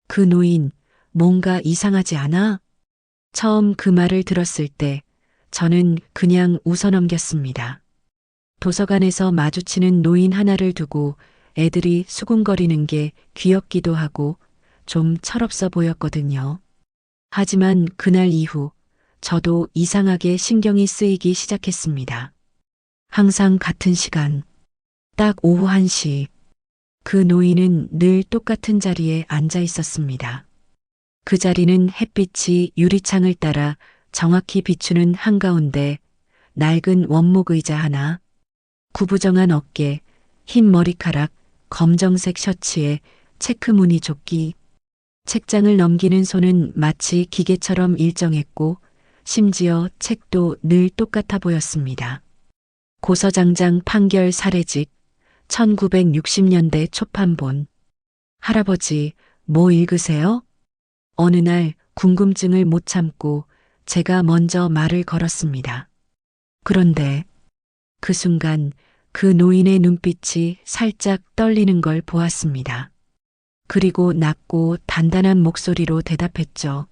그 노인, 뭔가 이상하지 않아? 처음 그 말을 들었을 때 저는 그냥 웃어넘겼습니다. 도서관에서 마주치는 노인 하나를 두고 애들이 수군거리는 게 귀엽기도 하고 좀 철없어 보였거든요. 하지만 그날 이후 저도 이상하게 신경이 쓰이기 시작했습니다. 항상 같은 시간, 딱 오후 1시, 그 노인은 늘 똑같은 자리에 앉아 있었습니다. 그 자리는 햇빛이 유리창을 따라 정확히 비추는 한가운데 낡은 원목 의자 하나, 구부정한 어깨, 흰 머리카락, 검정색 셔츠에 체크 무늬 조끼, 책장을 넘기는 손은 마치 기계처럼 일정했고 심지어 책도 늘 똑같아 보였습니다. 고서장장 판결 사례집 1960년대 초판본. 할아버지, 뭐 읽으세요? 어느 날 궁금증을 못 참고 제가 먼저 말을 걸었습니다. 그런데 그 순간 그 노인의 눈빛이 살짝 떨리는 걸 보았습니다. 그리고 낮고 단단한 목소리로 대답했죠.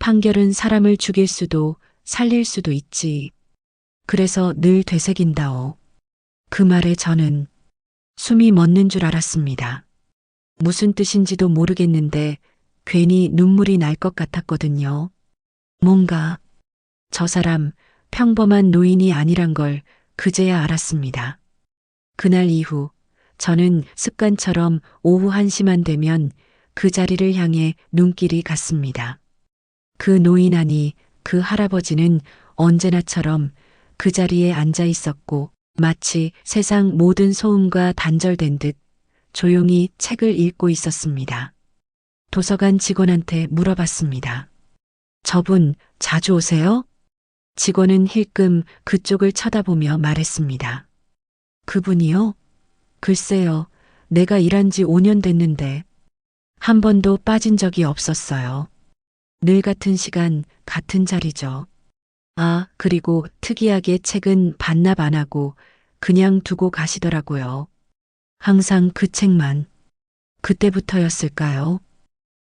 판결은 사람을 죽일 수도 살릴 수도 있지. 그래서 늘 되새긴다오. 그 말에 저는 숨이 멎는 줄 알았습니다. 무슨 뜻인지도 모르겠는데 괜히 눈물이 날 것 같았거든요. 뭔가 저 사람 평범한 노인이 아니란 걸 그제야 알았습니다. 그날 이후 저는 습관처럼 오후 1시만 되면 그 자리를 향해 눈길이 갔습니다. 그 노인 아니 그 할아버지는 언제나처럼 그 자리에 앉아 있었고 마치 세상 모든 소음과 단절된 듯 조용히 책을 읽고 있었습니다. 도서관 직원한테 물어봤습니다. 저분 자주 오세요? 직원은 힐끔 그쪽을 쳐다보며 말했습니다. 그분이요? 글쎄요, 내가 일한 지 5년 됐는데 한 번도 빠진 적이 없었어요. 늘 같은 시간, 같은 자리죠. 아, 그리고 특이하게 책은 반납 안 하고 그냥 두고 가시더라고요. 항상 그 책만. 그때부터였을까요?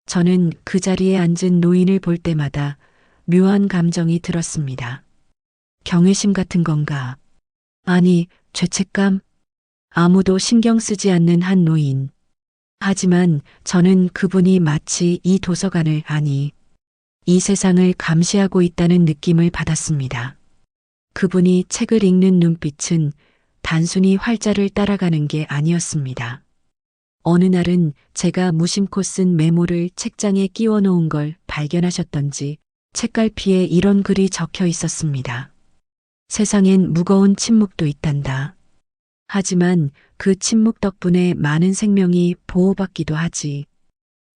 저는 그 자리에 앉은 노인을 볼 때마다 묘한 감정이 들었습니다. 경외심 같은 건가? 아니, 죄책감? 아무도 신경 쓰지 않는 한 노인. 하지만 저는 그분이 마치 이 도서관을 아니, 이 세상을 감시하고 있다는 느낌을 받았습니다. 그분이 책을 읽는 눈빛은 단순히 활자를 따라가는 게 아니었습니다. 어느 날은 제가 무심코 쓴 메모를 책장에 끼워 놓은 걸 발견하셨던지 책갈피에 이런 글이 적혀 있었습니다. 세상엔 무거운 침묵도 있단다. 하지만 그 침묵 덕분에 많은 생명이 보호받기도 하지.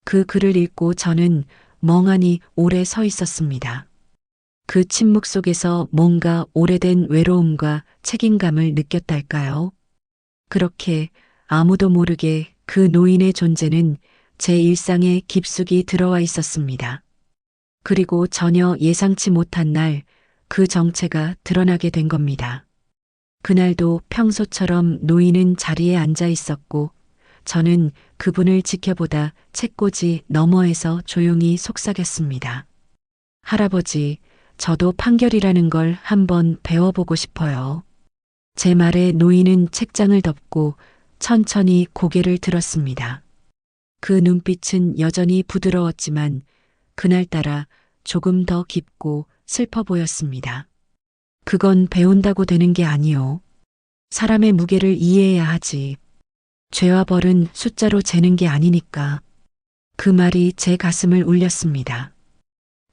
그 글을 읽고 저는 멍하니 오래 서 있었습니다. 그 침묵 속에서 뭔가 오래된 외로움과 책임감을 느꼈달까요? 그렇게 아무도 모르게 그 노인의 존재는 제 일상에 깊숙이 들어와 있었습니다. 그리고 전혀 예상치 못한 날 그 정체가 드러나게 된 겁니다. 그날도 평소처럼 노인은 자리에 앉아 있었고 저는 그분을 지켜보다 책꽂이 너머에서 조용히 속삭였습니다. 할아버지, 저도 판결이라는 걸 한번 배워보고 싶어요. 제 말에 노인은 책장을 덮고 천천히 고개를 들었습니다. 그 눈빛은 여전히 부드러웠지만 그날따라 조금 더 깊고 슬퍼 보였습니다. 그건 배운다고 되는 게 아니요. 사람의 무게를 이해해야 하지. 죄와 벌은 숫자로 재는 게 아니니까. 그 말이 제 가슴을 울렸습니다.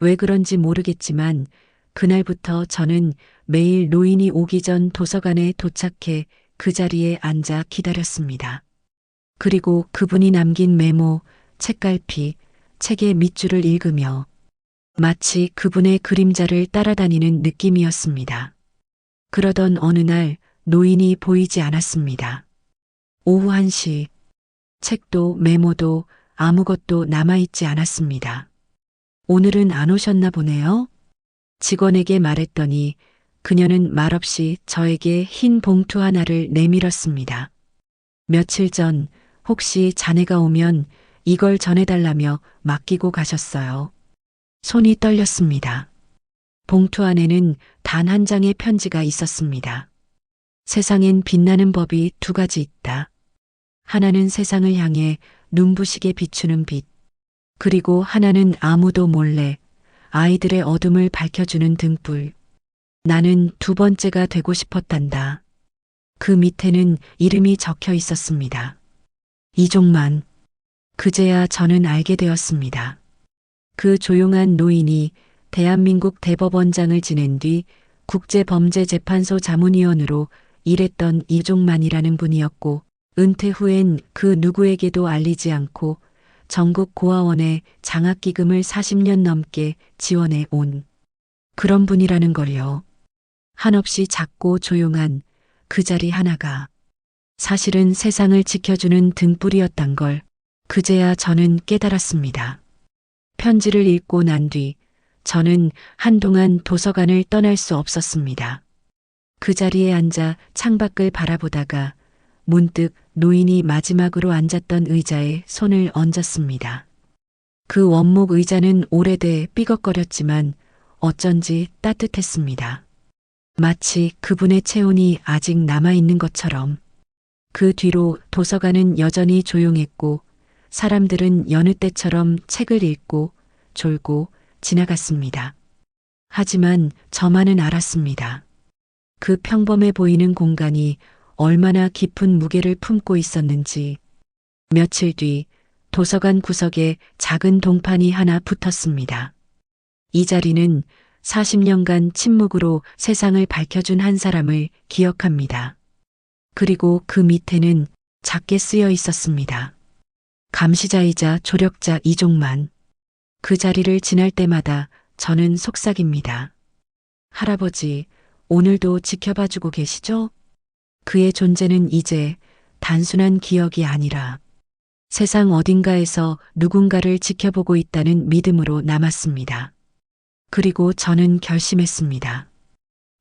왜 그런지 모르겠지만 그날부터 저는 매일 노인이 오기 전 도서관에 도착해 그 자리에 앉아 기다렸습니다. 그리고 그분이 남긴 메모, 책갈피, 책의 밑줄을 읽으며 마치 그분의 그림자를 따라다니는 느낌이었습니다. 그러던 어느 날 노인이 보이지 않았습니다. 오후 1시, 책도 메모도 아무것도 남아있지 않았습니다. 오늘은 안 오셨나 보네요. 직원에게 말했더니 그녀는 말없이 저에게 흰 봉투 하나를 내밀었습니다. 며칠 전 혹시 자네가 오면 이걸 전해달라며 맡기고 가셨어요. 손이 떨렸습니다. 봉투 안에는 단 한 장의 편지가 있었습니다. 세상엔 빛나는 법이 두 가지 있다. 하나는 세상을 향해 눈부시게 비추는 빛, 그리고 하나는 아무도 몰래 아이들의 어둠을 밝혀주는 등불. 나는 두 번째가 되고 싶었단다. 그 밑에는 이름이 적혀 있었습니다. 이종만. 그제야 저는 알게 되었습니다. 그 조용한 노인이 대한민국 대법원장을 지낸 뒤 국제범죄재판소 자문위원으로 일했던 이종만이라는 분이었고, 은퇴 후엔 그 누구에게도 알리지 않고 전국 고아원에 장학기금을 40년 넘게 지원해 온 그런 분이라는 걸요. 한없이 작고 조용한 그 자리 하나가 사실은 세상을 지켜주는 등불이었단 걸 그제야 저는 깨달았습니다. 편지를 읽고 난 뒤 저는 한동안 도서관을 떠날 수 없었습니다. 그 자리에 앉아 창밖을 바라보다가 문득 노인이 마지막으로 앉았던 의자에 손을 얹었습니다. 그 원목 의자는 오래돼 삐걱거렸지만 어쩐지 따뜻했습니다. 마치 그분의 체온이 아직 남아있는 것처럼. 그 뒤로 도서관은 여전히 조용했고 사람들은 여느 때처럼 책을 읽고 졸고 지나갔습니다. 하지만 저만은 알았습니다. 그 평범해 보이는 공간이 얼마나 깊은 무게를 품고 있었는지. 며칠 뒤 도서관 구석에 작은 동판이 하나 붙었습니다. 이 자리는 40년간 침묵으로 세상을 밝혀준 한 사람을 기억합니다. 그리고 그 밑에는 작게 쓰여 있었습니다. 감시자이자 조력자 이종만. 그 자리를 지날 때마다 저는 속삭입니다. 할아버지, 오늘도 지켜봐주고 계시죠? 그의 존재는 이제 단순한 기억이 아니라 세상 어딘가에서 누군가를 지켜보고 있다는 믿음으로 남았습니다. 그리고 저는 결심했습니다.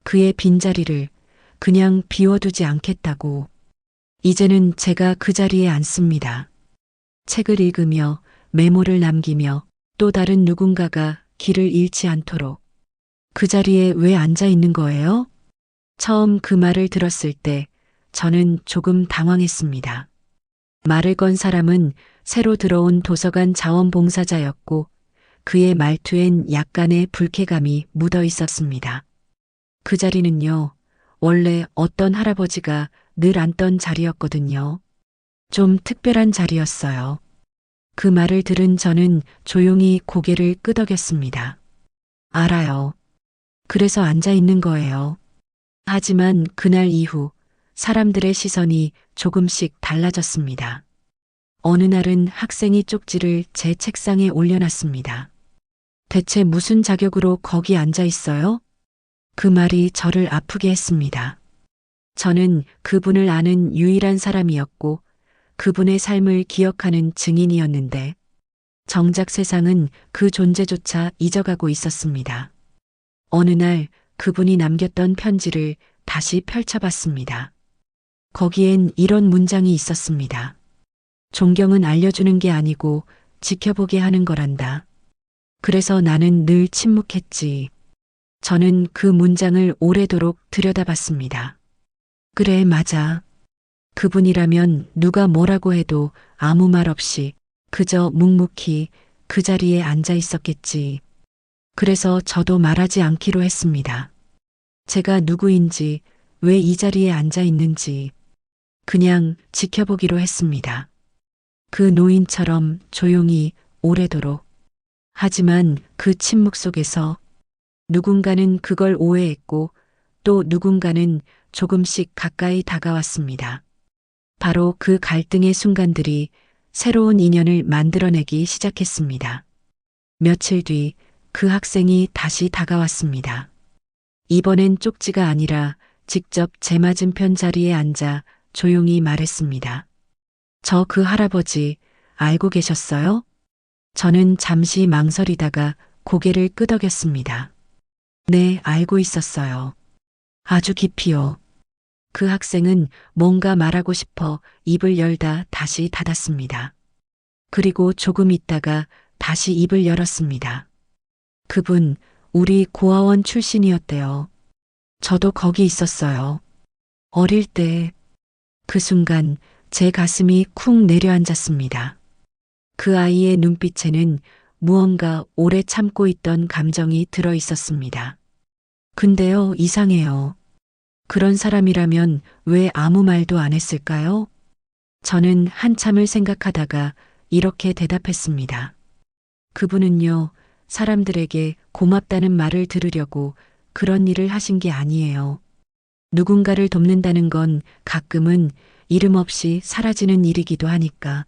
그의 빈자리를 그냥 비워두지 않겠다고. 이제는 제가 그 자리에 앉습니다. 책을 읽으며 메모를 남기며 또 다른 누군가가 길을 잃지 않도록. 그 자리에 왜 앉아 있는 거예요? 처음 그 말을 들었을 때 저는 조금 당황했습니다. 말을 건 사람은 새로 들어온 도서관 자원봉사자였고 그의 말투엔 약간의 불쾌감이 묻어 있었습니다. 그 자리는요, 원래 어떤 할아버지가 늘 앉던 자리였거든요. 좀 특별한 자리였어요. 그 말을 들은 저는 조용히 고개를 끄덕였습니다. 알아요. 그래서 앉아 있는 거예요. 하지만 그날 이후 사람들의 시선이 조금씩 달라졌습니다. 어느 날은 학생이 쪽지를 제 책상에 올려놨습니다. 대체 무슨 자격으로 거기 앉아 있어요? 그 말이 저를 아프게 했습니다. 저는 그분을 아는 유일한 사람이었고 그분의 삶을 기억하는 증인이었는데 정작 세상은 그 존재조차 잊어가고 있었습니다. 어느 날 그분이 남겼던 편지를 다시 펼쳐봤습니다. 거기엔 이런 문장이 있었습니다. 존경은 알려주는 게 아니고 지켜보게 하는 거란다. 그래서 나는 늘 침묵했지. 저는 그 문장을 오래도록 들여다봤습니다. 그래, 맞아. 그분이라면 누가 뭐라고 해도 아무 말 없이 그저 묵묵히 그 자리에 앉아 있었겠지. 그래서 저도 말하지 않기로 했습니다. 제가 누구인지, 왜 이 자리에 앉아 있는지 그냥 지켜보기로 했습니다. 그 노인처럼 조용히 오래도록. 하지만 그 침묵 속에서 누군가는 그걸 오해했고 또 누군가는 조금씩 가까이 다가왔습니다. 바로 그 갈등의 순간들이 새로운 인연을 만들어내기 시작했습니다. 며칠 뒤 그 학생이 다시 다가왔습니다. 이번엔 쪽지가 아니라 직접 제 맞은편 자리에 앉아 조용히 말했습니다. 저 그 할아버지 알고 계셨어요? 저는 잠시 망설이다가 고개를 끄덕였습니다. 네, 알고 있었어요. 아주 깊이요. 그 학생은 뭔가 말하고 싶어 입을 열다 다시 닫았습니다. 그리고 조금 있다가 다시 입을 열었습니다. 그분, 우리 고아원 출신이었대요. 저도 거기 있었어요. 어릴 때, 그 순간 제 가슴이 쿵 내려앉았습니다. 그 아이의 눈빛에는 무언가 오래 참고 있던 감정이 들어 있었습니다. 근데요, 이상해요. 그런 사람이라면 왜 아무 말도 안 했을까요? 저는 한참을 생각하다가 이렇게 대답했습니다. 그분은요, 사람들에게 고맙다는 말을 들으려고 그런 일을 하신 게 아니에요. 누군가를 돕는다는 건 가끔은 이름 없이 사라지는 일이기도 하니까.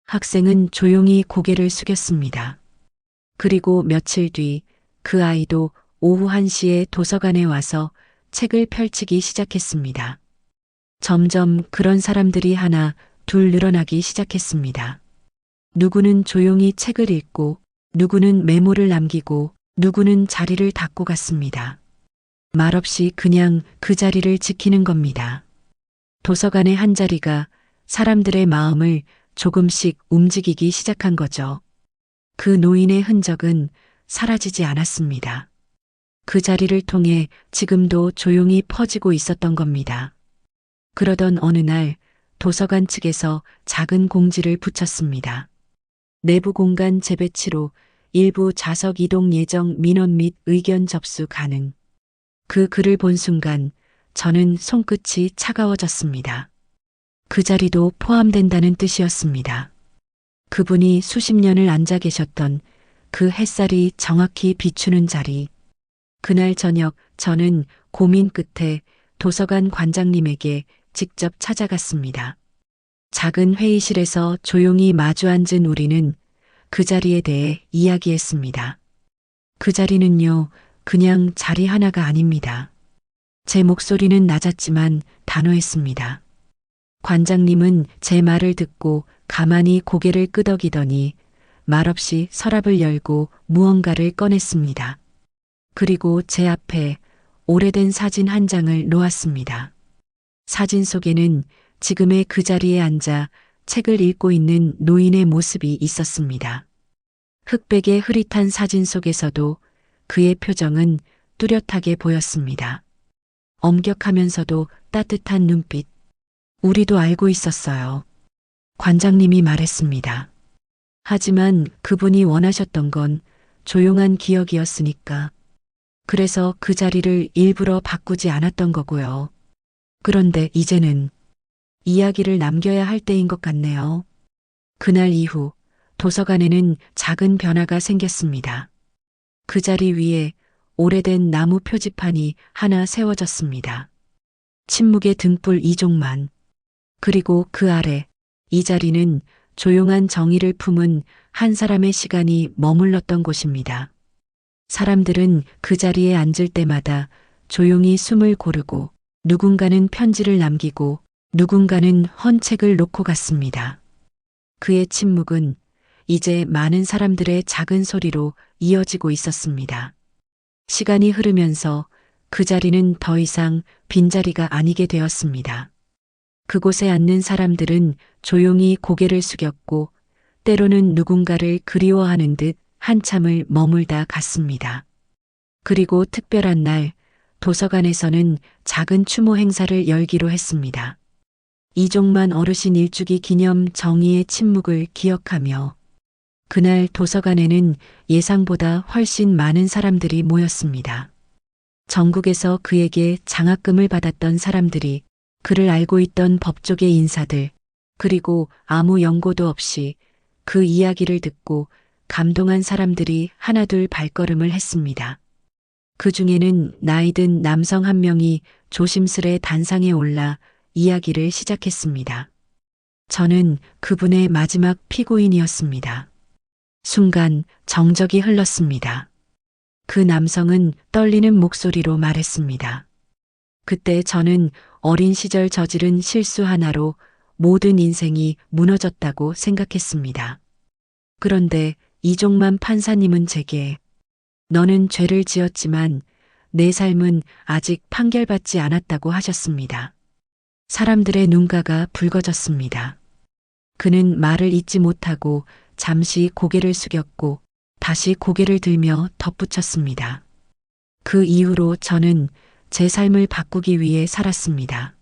학생은 조용히 고개를 숙였습니다. 그리고 며칠 뒤 그 아이도 오후 1시에 도서관에 와서 책을 펼치기 시작했습니다. 점점 그런 사람들이 하나, 둘 늘어나기 시작했습니다. 누구는 조용히 책을 읽고, 누구는 메모를 남기고, 누구는 자리를 닫고 갔습니다. 말없이 그냥 그 자리를 지키는 겁니다. 도서관의 한 자리가 사람들의 마음을 조금씩 움직이기 시작한 거죠. 그 노인의 흔적은 사라지지 않았습니다. 그 자리를 통해 지금도 조용히 퍼지고 있었던 겁니다. 그러던 어느 날 도서관 측에서 작은 공지를 붙였습니다. 내부 공간 재배치로 일부 좌석 이동 예정 민원 및 의견 접수 가능. 그 글을 본 순간 저는 손끝이 차가워졌습니다. 그 자리도 포함된다는 뜻이었습니다. 그분이 수십 년을 앉아 계셨던 그 햇살이 정확히 비추는 자리. 그날 저녁 저는 고민 끝에 도서관 관장님에게 직접 찾아갔습니다. 작은 회의실에서 조용히 마주 앉은 우리는 그 자리에 대해 이야기했습니다. 그 자리는요, 그냥 자리 하나가 아닙니다. 제 목소리는 낮았지만 단호했습니다. 관장님은 제 말을 듣고 가만히 고개를 끄덕이더니 말없이 서랍을 열고 무언가를 꺼냈습니다. 그리고 제 앞에 오래된 사진 한 장을 놓았습니다. 사진 속에는 지금의 그 자리에 앉아 책을 읽고 있는 노인의 모습이 있었습니다. 흑백의 흐릿한 사진 속에서도 그의 표정은 뚜렷하게 보였습니다. 엄격하면서도 따뜻한 눈빛. 우리도 알고 있었어요. 관장님이 말했습니다. 하지만 그분이 원하셨던 건 조용한 기억이었으니까. 그래서 그 자리를 일부러 바꾸지 않았던 거고요. 그런데 이제는 이야기를 남겨야 할 때인 것 같네요. 그날 이후 도서관에는 작은 변화가 생겼습니다. 그 자리 위에 오래된 나무 표지판이 하나 세워졌습니다. 침묵의 등불 이종만. 그리고 그 아래 이 자리는 조용한 정의를 품은 한 사람의 시간이 머물렀던 곳입니다. 사람들은 그 자리에 앉을 때마다 조용히 숨을 고르고 누군가는 편지를 남기고 누군가는 헌 책을 놓고 갔습니다. 그의 침묵은 이제 많은 사람들의 작은 소리로 이어지고 있었습니다. 시간이 흐르면서 그 자리는 더 이상 빈자리가 아니게 되었습니다. 그곳에 앉는 사람들은 조용히 고개를 숙였고 때로는 누군가를 그리워하는 듯 한참을 머물다 갔습니다. 그리고 특별한 날 도서관에서는 작은 추모 행사를 열기로 했습니다. 이종만 어르신 일주기 기념 정의의 침묵을 기억하며 그날 도서관에는 예상보다 훨씬 많은 사람들이 모였습니다. 전국에서 그에게 장학금을 받았던 사람들이, 그를 알고 있던 법조계 인사들, 그리고 아무 연고도 없이 그 이야기를 듣고 감동한 사람들이 하나둘 발걸음을 했습니다. 그 중에는 나이 든 남성 한 명이 조심스레 단상에 올라 이야기를 시작했습니다. 저는 그분의 마지막 피고인이었습니다. 순간 정적이 흘렀습니다. 그 남성은 떨리는 목소리로 말했습니다. 그때 저는 어린 시절 저지른 실수 하나로 모든 인생이 무너졌다고 생각했습니다. 그런데 이종만 판사님은 제게 너는 죄를 지었지만 내 삶은 아직 판결받지 않았다고 하셨습니다. 사람들의 눈가가 붉어졌습니다. 그는 말을 잇지 못하고 잠시 고개를 숙였고 다시 고개를 들며 덧붙였습니다. 그 이후로 저는 제 삶을 바꾸기 위해 살았습니다.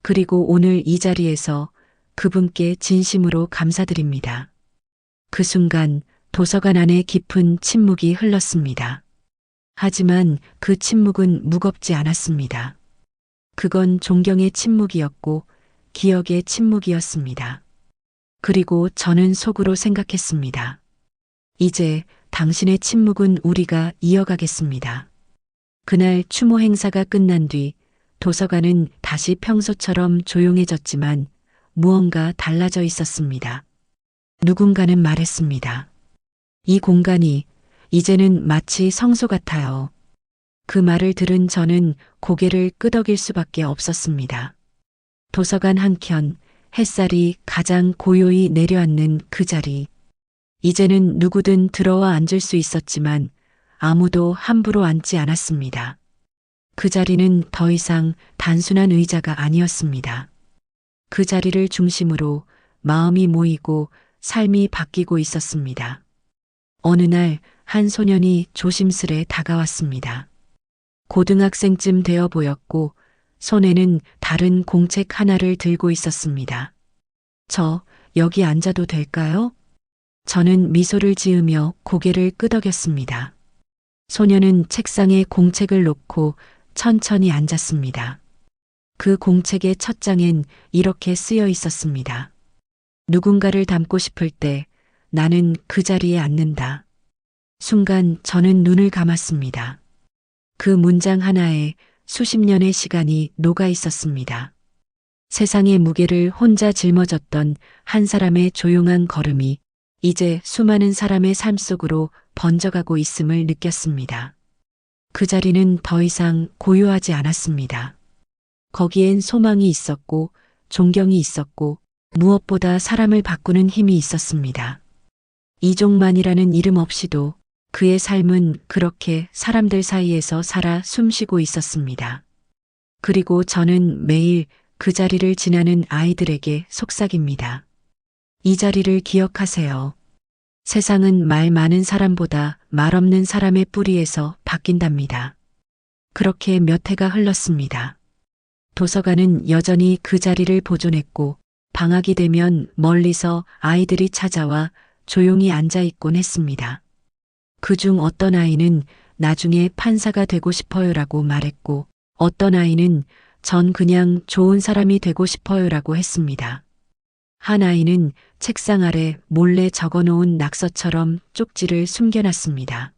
그리고 오늘 이 자리에서 그분께 진심으로 감사드립니다. 그 순간 도서관 안에 깊은 침묵이 흘렀습니다. 하지만 그 침묵은 무겁지 않았습니다. 그건 존경의 침묵이었고 기억의 침묵이었습니다. 그리고 저는 속으로 생각했습니다. 이제 당신의 침묵은 우리가 이어가겠습니다. 그날 추모 행사가 끝난 뒤 도서관은 다시 평소처럼 조용해졌지만 무언가 달라져 있었습니다. 누군가는 말했습니다. 이 공간이 이제는 마치 성소 같아요. 그 말을 들은 저는 고개를 끄덕일 수밖에 없었습니다. 도서관 한켠 햇살이 가장 고요히 내려앉는 그 자리. 이제는 누구든 들어와 앉을 수 있었지만 아무도 함부로 앉지 않았습니다. 그 자리는 더 이상 단순한 의자가 아니었습니다. 그 자리를 중심으로 마음이 모이고 삶이 바뀌고 있었습니다. 어느 날 한 소년이 조심스레 다가왔습니다. 고등학생쯤 되어 보였고 손에는 다른 공책 하나를 들고 있었습니다. 저 여기 앉아도 될까요? 저는 미소를 지으며 고개를 끄덕였습니다. 소년은 책상에 공책을 놓고 천천히 앉았습니다. 그 공책의 첫 장엔 이렇게 쓰여 있었습니다. 누군가를 닮고 싶을 때 나는 그 자리에 앉는다. 순간 저는 눈을 감았습니다. 그 문장 하나에 수십 년의 시간이 녹아 있었습니다. 세상의 무게를 혼자 짊어졌던 한 사람의 조용한 걸음이 이제 수많은 사람의 삶 속으로 번져가고 있음을 느꼈습니다. 그 자리는 더 이상 고요하지 않았습니다. 거기엔 소망이 있었고 존경이 있었고 무엇보다 사람을 바꾸는 힘이 있었습니다. 이종만이라는 이름 없이도 그의 삶은 그렇게 사람들 사이에서 살아 숨쉬고 있었습니다. 그리고 저는 매일 그 자리를 지나는 아이들에게 속삭입니다. 이 자리를 기억하세요. 세상은 말 많은 사람보다 말 없는 사람의 뿌리에서 바뀐답니다. 그렇게 몇 해가 흘렀습니다. 도서관은 여전히 그 자리를 보존했고 방학이 되면 멀리서 아이들이 찾아와 조용히 앉아 있곤 했습니다. 그중 어떤 아이는 나중에 판사가 되고 싶어요라고 말했고 어떤 아이는 전 그냥 좋은 사람이 되고 싶어요라고 했습니다. 한 아이는 책상 아래 몰래 적어놓은 낙서처럼 쪽지를 숨겨놨습니다.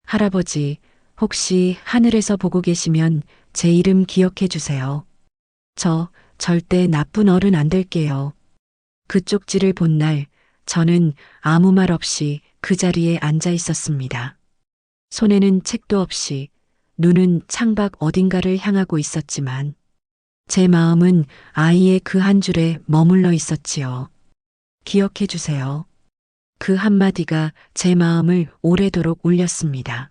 할아버지, 혹시 하늘에서 보고 계시면 제 이름 기억해 주세요. 저 절대 나쁜 어른 안 될게요. 그 쪽지를 본 날 저는 아무 말 없이 그 자리에 앉아 있었습니다. 손에는 책도 없이 눈은 창밖 어딘가를 향하고 있었지만 제 마음은 아이의 그 한 줄에 머물러 있었지요. 기억해 주세요. 그 한마디가 제 마음을 오래도록 울렸습니다.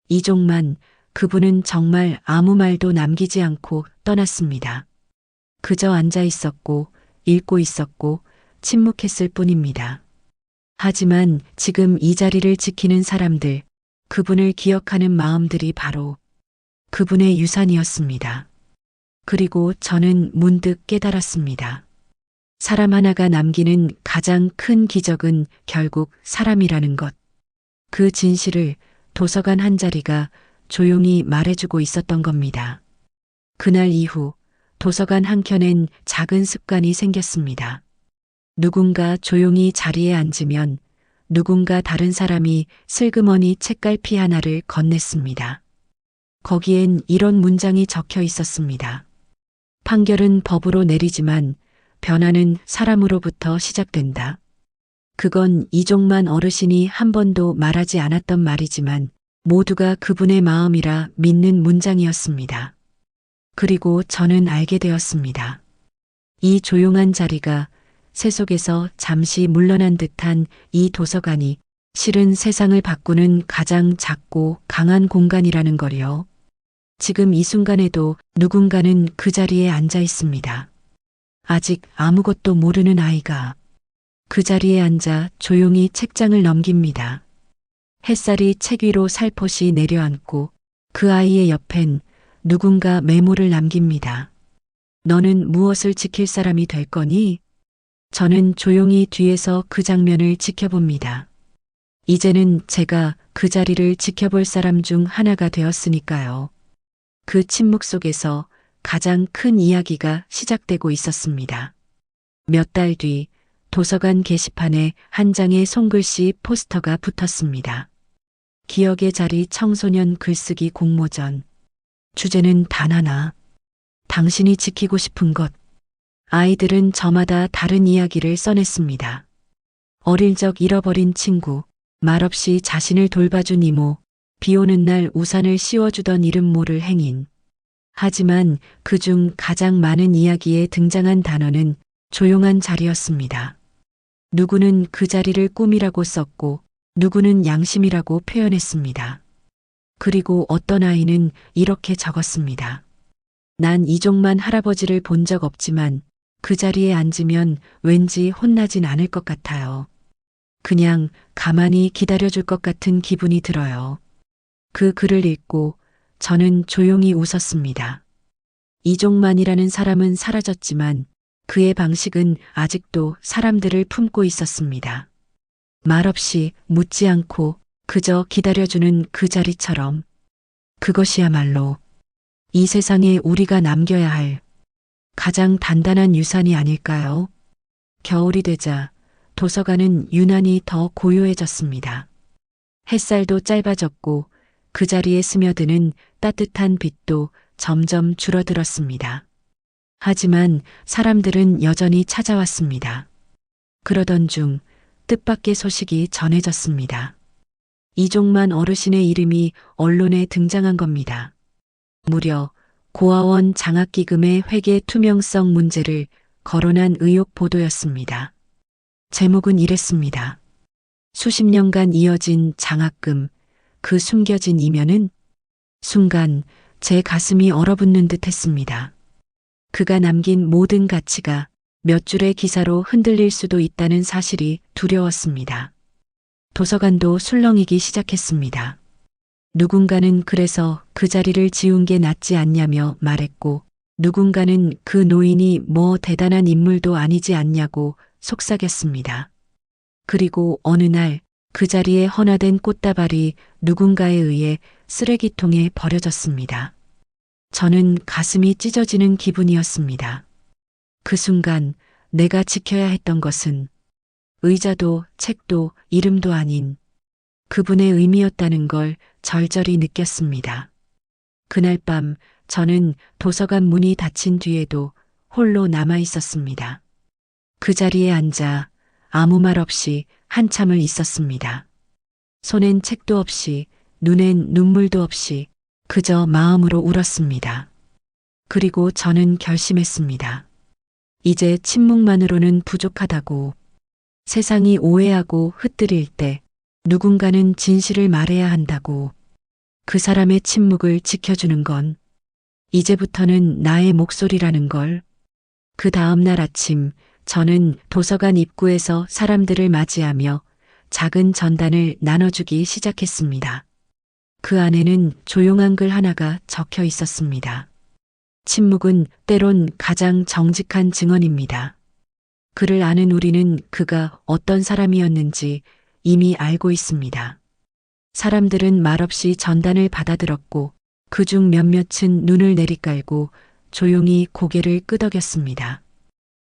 이종만, 그분은 정말 아무 말도 남기지 않고 떠났습니다. 그저 앉아 있었고 읽고 있었고 침묵했을 뿐입니다. 하지만 지금 이 자리를 지키는 사람들, 그분을 기억하는 마음들이 바로 그분의 유산이었습니다. 그리고 저는 문득 깨달았습니다. 사람 하나가 남기는 가장 큰 기적은 결국 사람이라는 것. 그 진실을 도서관 한 자리가 조용히 말해주고 있었던 겁니다. 그날 이후 도서관 한켠엔 작은 습관이 생겼습니다. 누군가 조용히 자리에 앉으면 누군가 다른 사람이 슬그머니 책갈피 하나를 건넸습니다. 거기엔 이런 문장이 적혀 있었습니다. 판결은 법으로 내리지만 변화는 사람으로부터 시작된다. 그건 이종만 어르신이 한 번도 말하지 않았던 말이지만 모두가 그분의 마음이라 믿는 문장이었습니다. 그리고 저는 알게 되었습니다. 이 조용한 자리가 새 속에서 잠시 물러난 듯한 이 도서관이 실은 세상을 바꾸는 가장 작고 강한 공간이라는 걸요. 지금 이 순간에도 누군가는 그 자리에 앉아 있습니다. 아직 아무것도 모르는 아이가 그 자리에 앉아 조용히 책장을 넘깁니다. 햇살이 책 위로 살포시 내려앉고 그 아이의 옆엔 누군가 메모를 남깁니다. 너는 무엇을 지킬 사람이 될 거니? 저는 조용히 뒤에서 그 장면을 지켜봅니다. 이제는 제가 그 자리를 지켜볼 사람 중 하나가 되었으니까요. 그 침묵 속에서 가장 큰 이야기가 시작되고 있었습니다. 몇 달 뒤 도서관 게시판에 한 장의 손글씨 포스터가 붙었습니다. 기억의 자리 청소년 글쓰기 공모전. 주제는 단 하나. 당신이 지키고 싶은 것. 아이들은 저마다 다른 이야기를 써냈습니다. 어릴 적 잃어버린 친구, 말없이 자신을 돌봐준 이모, 비 오는 날 우산을 씌워주던 이름 모를 행인. 하지만 그중 가장 많은 이야기에 등장한 단어는 조용한 자리였습니다. 누구는 그 자리를 꿈이라고 썼고 누구는 양심이라고 표현했습니다. 그리고 어떤 아이는 이렇게 적었습니다. 난 이종만 할아버지를 본 적 없지만 그 자리에 앉으면 왠지 혼나진 않을 것 같아요. 그냥 가만히 기다려줄 것 같은 기분이 들어요. 그 글을 읽고 저는 조용히 웃었습니다. 이종만이라는 사람은 사라졌지만 그의 방식은 아직도 사람들을 품고 있었습니다. 말없이 묻지 않고 그저 기다려주는 그 자리처럼. 그것이야말로 이 세상에 우리가 남겨야 할 가장 단단한 유산이 아닐까요? 겨울이 되자 도서관은 유난히 더 고요해졌습니다. 햇살도 짧아졌고 그 자리에 스며드는 따뜻한 빛도 점점 줄어들었습니다. 하지만 사람들은 여전히 찾아왔습니다. 그러던 중 뜻밖의 소식이 전해졌습니다. 이종만 어르신의 이름이 언론에 등장한 겁니다. 무려 고아원 장학기금의 회계 투명성 문제를 거론한 의혹 보도였습니다. 제목은 이랬습니다. 수십 년간 이어진 장학금, 그 숨겨진 이면은? 순간 제 가슴이 얼어붙는 듯 했습니다. 그가 남긴 모든 가치가 몇 줄의 기사로 흔들릴 수도 있다는 사실이 두려웠습니다. 도서관도 술렁이기 시작했습니다. 누군가는 그래서 그 자리를 지운 게 낫지 않냐며 말했고, 누군가는 그 노인이 뭐 대단한 인물도 아니지 않냐고 속삭였습니다. 그리고 어느 날 그 자리에 헌화된 꽃다발이 누군가에 의해 쓰레기통에 버려졌습니다. 저는 가슴이 찢어지는 기분이었습니다. 그 순간 내가 지켜야 했던 것은 의자도 책도 이름도 아닌 그분의 의미였다는 걸 절절히 느꼈습니다. 그날 밤 저는 도서관 문이 닫힌 뒤에도 홀로 남아 있었습니다. 그 자리에 앉아 아무 말 없이 한참을 있었습니다. 손엔 책도 없이 눈엔 눈물도 없이 그저 마음으로 울었습니다. 그리고 저는 결심했습니다. 이제 침묵만으로는 부족하다고. 세상이 오해하고 흩뜨릴 때 누군가는 진실을 말해야 한다고. 그 사람의 침묵을 지켜주는 건 이제부터는 나의 목소리라는 걸. 그 다음 날 아침 저는 도서관 입구에서 사람들을 맞이하며 작은 전단을 나눠주기 시작했습니다. 그 안에는 조용한 글 하나가 적혀 있었습니다. 침묵은 때론 가장 정직한 증언입니다. 그를 아는 우리는 그가 어떤 사람이었는지 이미 알고 있습니다. 사람들은 말없이 전단을 받아들었고 그중 몇몇은 눈을 내리깔고 조용히 고개를 끄덕였습니다.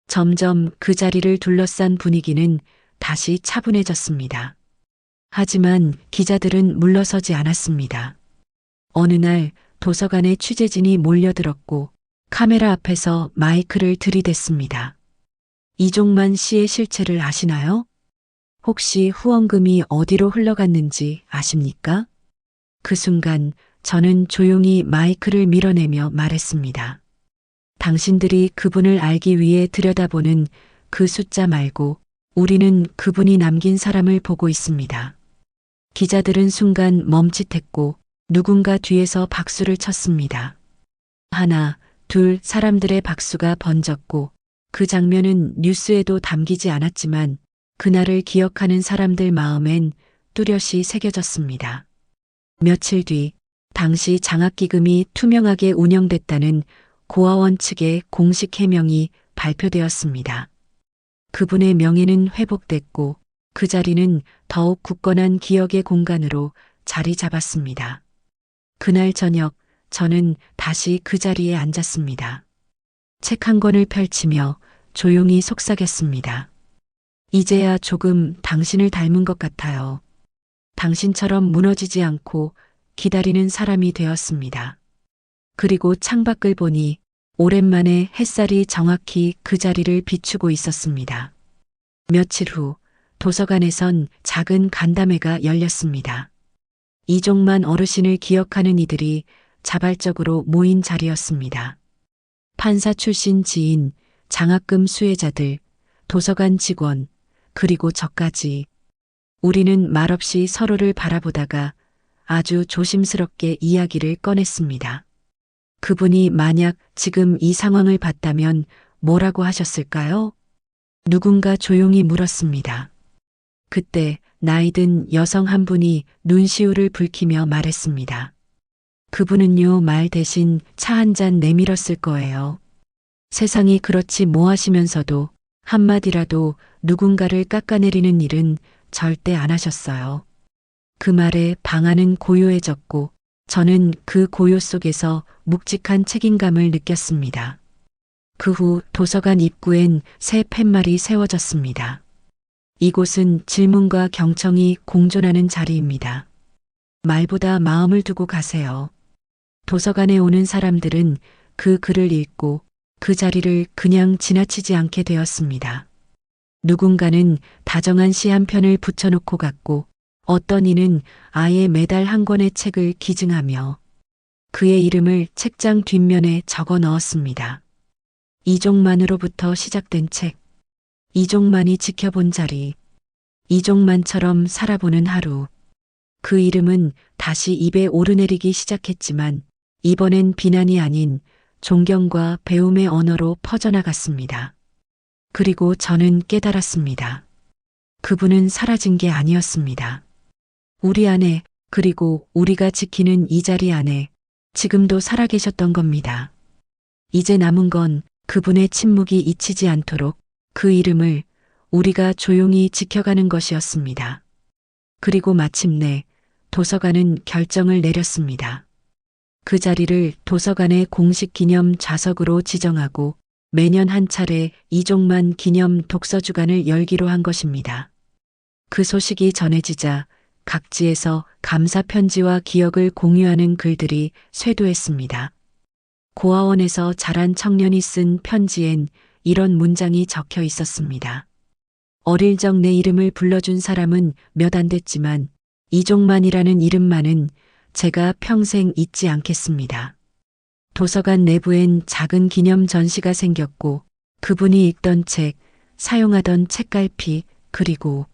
점점 그 자리를 둘러싼 분위기는 다시 차분해졌습니다. 하지만 기자들은 물러서지 않았습니다. 어느 날 도서관에 취재진이 몰려들었고 카메라 앞에서 마이크를 들이댔습니다. 이종만 씨의 실체를 아시나요? 혹시 후원금이 어디로 흘러갔는지 아십니까? 그 순간 저는 조용히 마이크를 밀어내며 말했습니다. 당신들이 그분을 알기 위해 들여다보는 그 숫자 말고 우리는 그분이 남긴 사람을 보고 있습니다. 기자들은 순간 멈칫했고 누군가 뒤에서 박수를 쳤습니다. 하나, 둘 사람들의 박수가 번졌고 그 장면은 뉴스에도 담기지 않았지만 그날을 기억하는 사람들 마음엔 뚜렷이 새겨졌습니다. 며칠 뒤 당시 장학기금이 투명하게 운영됐다는 고아원 측의 공식 해명이 발표되었습니다. 그분의 명예는 회복됐고 그 자리는 더욱 굳건한 기억의 공간으로 자리 잡았습니다. 그날 저녁 저는 다시 그 자리에 앉았습니다. 책 한 권을 펼치며 조용히 속삭였습니다. 이제야 조금 당신을 닮은 것 같아요. 당신처럼 무너지지 않고 기다리는 사람이 되었습니다. 그리고 창밖을 보니 오랜만에 햇살이 정확히 그 자리를 비추고 있었습니다. 며칠 후 도서관에선 작은 간담회가 열렸습니다. 이종만 어르신을 기억하는 이들이 자발적으로 모인 자리였습니다. 판사 출신 지인, 장학금 수혜자들, 도서관 직원, 그리고 저까지. 우리는 말없이 서로를 바라보다가 아주 조심스럽게 이야기를 꺼냈습니다. 그분이 만약 지금 이 상황을 봤다면 뭐라고 하셨을까요? 누군가 조용히 물었습니다. 그때 나이든 여성 한 분이 눈시울을 붉히며 말했습니다. 그분은요, 말 대신 차 한 잔 내밀었을 거예요. 세상이 그렇지 뭐 하시면서도 한마디라도 누군가를 깎아내리는 일은 절대 안 하셨어요. 그 말에 방 안은 고요해졌고 저는 그 고요 속에서 묵직한 책임감을 느꼈습니다. 그 후 도서관 입구엔 새 팻말이 세워졌습니다. 이곳은 질문과 경청이 공존하는 자리입니다. 말보다 마음을 두고 가세요. 도서관에 오는 사람들은 그 글을 읽고 그 자리를 그냥 지나치지 않게 되었습니다. 누군가는 다정한 시 한 편을 붙여놓고 갔고 어떤 이는 아예 매달 한 권의 책을 기증하며 그의 이름을 책장 뒷면에 적어 넣었습니다. 이종만으로부터 시작된 책, 이종만이 지켜본 자리, 이종만처럼 살아보는 하루. 그 이름은 다시 입에 오르내리기 시작했지만 이번엔 비난이 아닌 존경과 배움의 언어로 퍼져나갔습니다. 그리고 저는 깨달았습니다. 그분은 사라진 게 아니었습니다. 우리 안에, 그리고 우리가 지키는 이 자리 안에 지금도 살아계셨던 겁니다. 이제 남은 건 그분의 침묵이 잊히지 않도록 그 이름을 우리가 조용히 지켜가는 것이었습니다. 그리고 마침내 도서관은 결정을 내렸습니다. 그 자리를 도서관의 공식 기념 좌석으로 지정하고 매년 한 차례 이종만 기념 독서주간을 열기로 한 것입니다. 그 소식이 전해지자 각지에서 감사 편지와 기억을 공유하는 글들이 쇄도했습니다. 고아원에서 자란 청년이 쓴 편지엔 이런 문장이 적혀 있었습니다. 어릴 적 내 이름을 불러준 사람은 몇 안 됐지만 이종만이라는 이름만은 제가 평생 잊지 않겠습니다. 도서관 내부엔 작은 기념 전시가 생겼고 그분이 읽던 책, 사용하던 책갈피, 그리고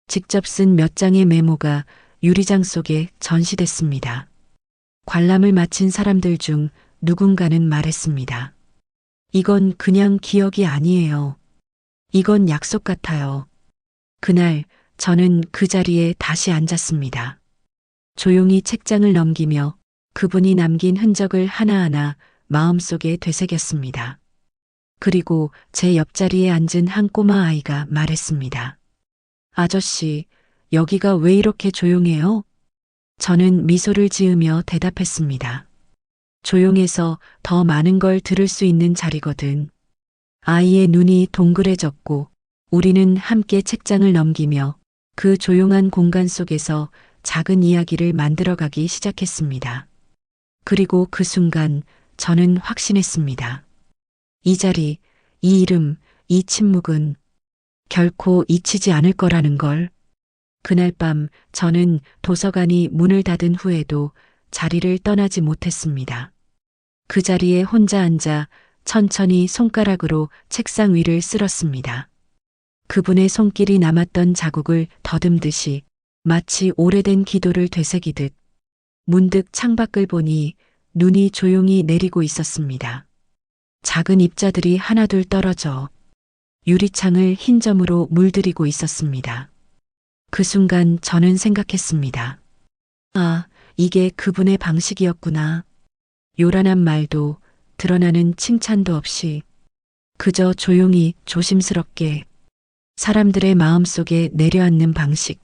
직접 쓴 몇 장의 메모가 유리장 속에 전시됐습니다. 관람을 마친 사람들 중 누군가는 말했습니다. 이건 그냥 기억이 아니에요. 이건 약속 같아요. 그날 저는 그 자리에 다시 앉았습니다. 조용히 책장을 넘기며 그분이 남긴 흔적을 하나하나 마음속에 되새겼습니다. 그리고 제 옆자리에 앉은 한 꼬마 아이가 말했습니다. 아저씨, 여기가 왜 이렇게 조용해요? 저는 미소를 지으며 대답했습니다. 조용해서 더 많은 걸 들을 수 있는 자리거든. 아이의 눈이 동그래졌고 우리는 함께 책장을 넘기며 그 조용한 공간 속에서 작은 이야기를 만들어가기 시작했습니다. 그리고 그 순간 저는 확신했습니다. 이 자리, 이 이름, 이 침묵은 결코 잊히지 않을 거라는 걸. 그날 밤 저는 도서관이 문을 닫은 후에도 자리를 떠나지 못했습니다. 그 자리에 혼자 앉아 천천히 손가락으로 책상 위를 쓸었습니다. 그분의 손길이 남았던 자국을 더듬듯이 마치 오래된 기도를 되새기듯 문득 창밖을 보니 눈이 조용히 내리고 있었습니다. 작은 입자들이 하나둘 떨어져 유리창을 흰 점으로 물들이고 있었습니다. 그 순간 저는 생각했습니다. 아, 이게 그분의 방식이었구나. 요란한 말도 드러나는 칭찬도 없이 그저 조용히 조심스럽게 사람들의 마음속에 내려앉는 방식.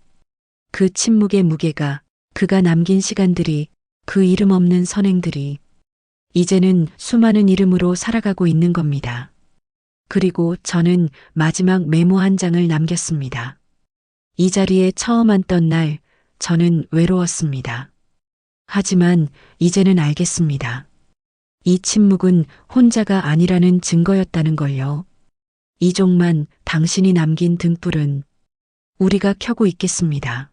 그 침묵의 무게가, 그가 남긴 시간들이, 그 이름 없는 선행들이 이제는 수많은 이름으로 살아가고 있는 겁니다. 그리고 저는 마지막 메모 한 장을 남겼습니다. 이 자리에 처음 앉던 날 저는 외로웠습니다. 하지만 이제는 알겠습니다. 이 침묵은 혼자가 아니라는 증거였다는 걸요. 이종만, 당신이 남긴 등불은 우리가 켜고 있겠습니다.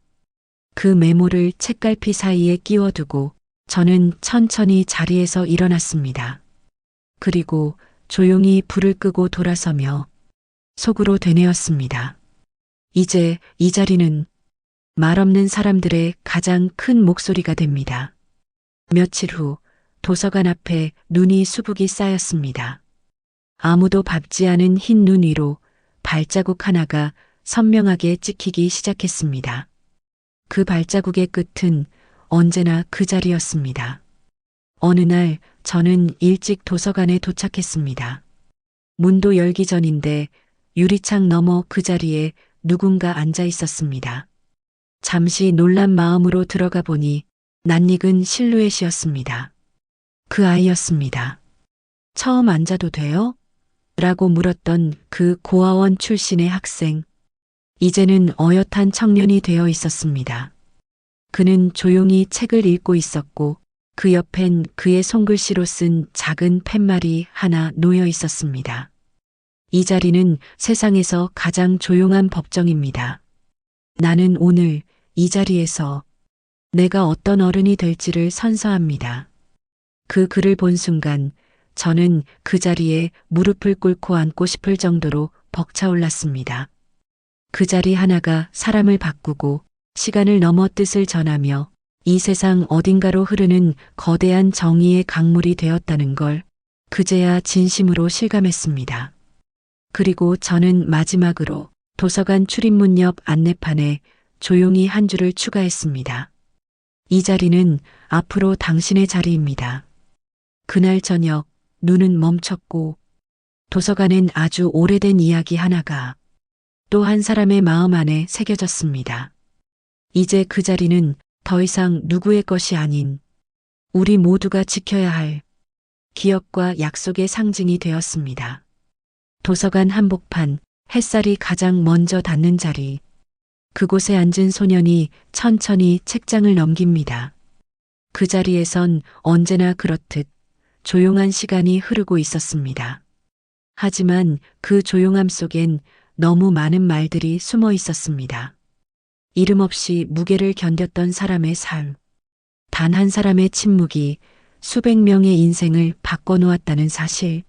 그 메모를 책갈피 사이에 끼워두고 저는 천천히 자리에서 일어났습니다. 그리고 조용히 불을 끄고 돌아서며 속으로 되뇌었습니다. 이제 이 자리는 말 없는 사람들의 가장 큰 목소리가 됩니다. 며칠 후 도서관 앞에 눈이 수북이 쌓였습니다. 아무도 밟지 않은 흰 눈 위로 발자국 하나가 선명하게 찍히기 시작했습니다. 그 발자국의 끝은 언제나 그 자리였습니다. 어느 날 저는 일찍 도서관에 도착했습니다. 문도 열기 전인데 유리창 너머 그 자리에 누군가 앉아 있었습니다. 잠시 놀란 마음으로 들어가 보니 낯익은 실루엣이었습니다. 그 아이였습니다. 처음 앉아도 돼요? 라고 물었던 그 고아원 출신의 학생. 이제는 어엿한 청년이 되어 있었습니다. 그는 조용히 책을 읽고 있었고 그 옆엔 그의 손글씨로 쓴 작은 팻말이 하나 놓여 있었습니다. 이 자리는 세상에서 가장 조용한 법정입니다. 나는 오늘 이 자리에서 내가 어떤 어른이 될지를 선서합니다. 그 글을 본 순간 저는 그 자리에 무릎을 꿇고 앉고 싶을 정도로 벅차올랐습니다. 그 자리 하나가 사람을 바꾸고 시간을 넘어 뜻을 전하며 이 세상 어딘가로 흐르는 거대한 정의의 강물이 되었다는 걸 그제야 진심으로 실감했습니다. 그리고 저는 마지막으로 도서관 출입문 옆 안내판에 조용히 한 줄을 추가했습니다. 이 자리는 앞으로 당신의 자리입니다. 그날 저녁 눈은 멈췄고 도서관엔 아주 오래된 이야기 하나가 또 한 사람의 마음 안에 새겨졌습니다. 이제 그 자리는 더 이상 누구의 것이 아닌 우리 모두가 지켜야 할 기억과 약속의 상징이 되었습니다. 도서관 한복판, 햇살이 가장 먼저 닿는 자리. 그곳에 앉은 소년이 천천히 책장을 넘깁니다. 그 자리에선 언제나 그렇듯 조용한 시간이 흐르고 있었습니다. 하지만 그 조용함 속엔 너무 많은 말들이 숨어 있었습니다. 이름 없이 무게를 견뎠던 사람의 삶. 단 한 사람의 침묵이 수백 명의 인생을 바꿔놓았다는 사실.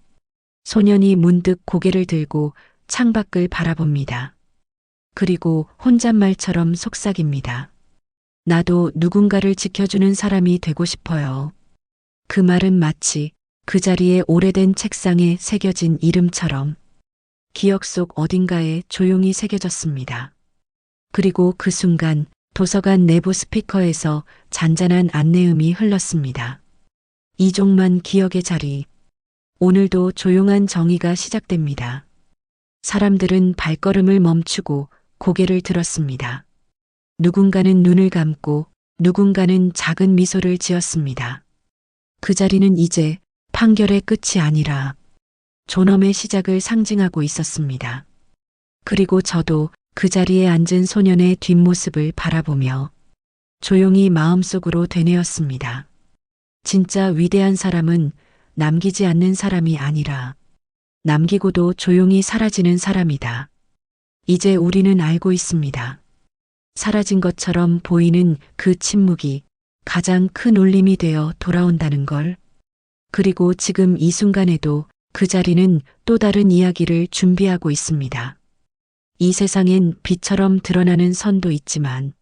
소년이 문득 고개를 들고 창밖을 바라봅니다. 그리고 혼잣말처럼 속삭입니다. 나도 누군가를 지켜주는 사람이 되고 싶어요. 그 말은 마치 그 자리에 오래된 책상에 새겨진 이름처럼 기억 속 어딘가에 조용히 새겨졌습니다. 그리고 그 순간 도서관 내부 스피커에서 잔잔한 안내음이 흘렀습니다. 이종만 기억의 자리. 오늘도 조용한 정의가 시작됩니다. 사람들은 발걸음을 멈추고 고개를 들었습니다. 누군가는 눈을 감고 누군가는 작은 미소를 지었습니다. 그 자리는 이제 판결의 끝이 아니라 존엄의 시작을 상징하고 있었습니다. 그리고 저도 그 자리에 앉은 소년의 뒷모습을 바라보며 조용히 마음속으로 되뇌었습니다. 진짜 위대한 사람은 남기지 않는 사람이 아니라 남기고도 조용히 사라지는 사람이다. 이제 우리는 알고 있습니다. 사라진 것처럼 보이는 그 침묵이 가장 큰 울림이 되어 돌아온다는 걸. 그리고 지금 이 순간에도 그 자리는 또 다른 이야기를 준비하고 있습니다. 이 세상엔 빛처럼 드러나는 선도 있지만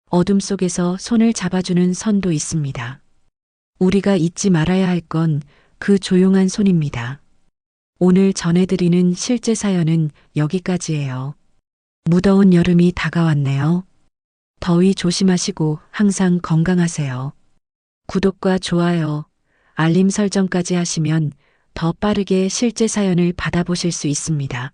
어둠 속에서 손을 잡아주는 선도 있습니다. 우리가 잊지 말아야 할 건 그 조용한 손입니다. 오늘 전해드리는 실제 사연은 여기까지예요. 무더운 여름이 다가왔네요. 더위 조심하시고 항상 건강하세요. 구독과 좋아요, 알림 설정까지 하시면 더 빠르게 실제 사연을 받아보실 수 있습니다.